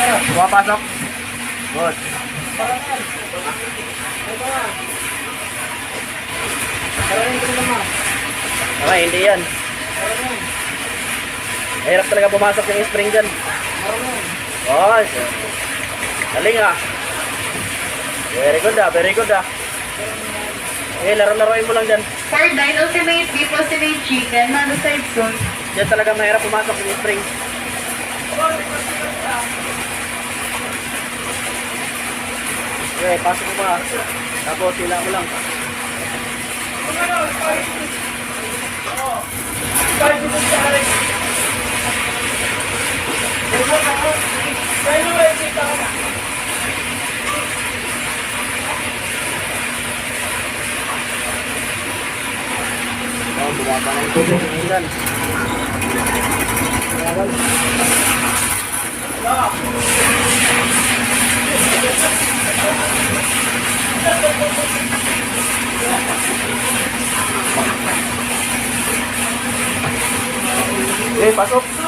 Pumapasok. Good. Okay, hindi yan. Mahirap talaga pumasok yung spring dyan. Oh, galing ah. Very good ah, very good ah. Okay, laro-laroin mo lang dyan. Sardine, ultimate beef, ultimate chicken, nando side soon. Dyan talaga mahirap pumasok yung spring. Okay, pasok mo pa. Tapos sila mo lang. Oh, bumaba na yung tubig. Ayan. Okay, pasok.